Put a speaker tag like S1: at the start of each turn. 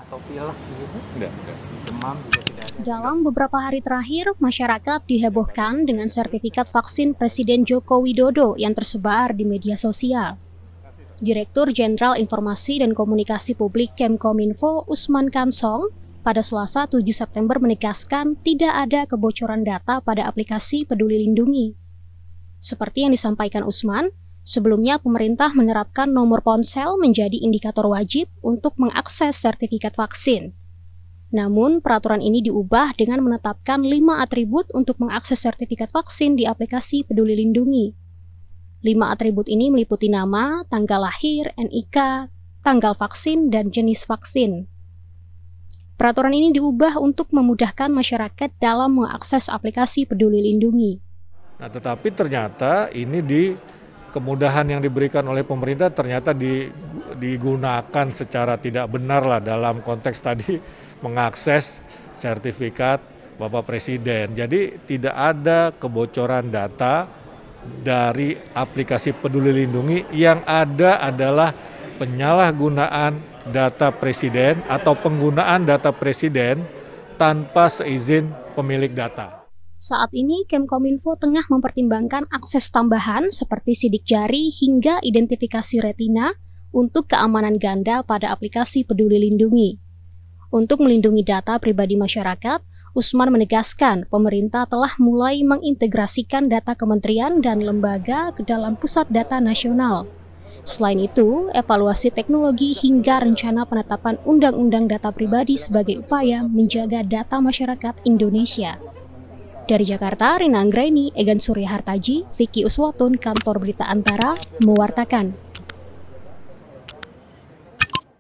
S1: atau pilek begitu?
S2: Enggak.
S1: Demam juga tidak ada.
S3: Dalam beberapa hari terakhir, masyarakat dihebohkan dengan sertifikat vaksin Presiden Joko Widodo yang tersebar di media sosial. Direktur Jenderal Informasi dan Komunikasi Publik Kemkominfo Usman Kansong pada Selasa 7 September menegaskan tidak ada kebocoran data pada aplikasi Peduli Lindungi. Seperti yang disampaikan Usman, sebelumnya pemerintah menerapkan nomor ponsel menjadi indikator wajib untuk mengakses sertifikat vaksin. Namun, peraturan ini diubah dengan menetapkan 5 atribut untuk mengakses sertifikat vaksin di aplikasi Peduli Lindungi. 5 atribut ini meliputi nama, tanggal lahir, NIK, tanggal vaksin, dan jenis vaksin. Peraturan ini diubah untuk memudahkan masyarakat dalam mengakses aplikasi Peduli Lindungi.
S2: Nah, tetapi ternyata ini kemudahan yang diberikan oleh pemerintah ternyata digunakan secara tidak benar lah dalam konteks tadi mengakses sertifikat Bapak Presiden. Jadi tidak ada kebocoran data dari aplikasi Peduli Lindungi, yang ada adalah penyalahgunaan data Presiden atau penggunaan data Presiden tanpa seizin pemilik data.
S3: Saat ini, Kemkominfo tengah mempertimbangkan akses tambahan seperti sidik jari hingga identifikasi retina untuk keamanan ganda pada aplikasi Peduli Lindungi. Untuk melindungi data pribadi masyarakat, Usman menegaskan pemerintah telah mulai mengintegrasikan data kementerian dan lembaga ke dalam pusat data nasional. Selain itu, evaluasi teknologi hingga rencana penetapan Undang-Undang Data Pribadi sebagai upaya menjaga data masyarakat Indonesia. Dari Jakarta, Rina Anggraini, Egan Surya Hartaji, Vicky Uswatun, Kantor Berita Antara, mewartakan.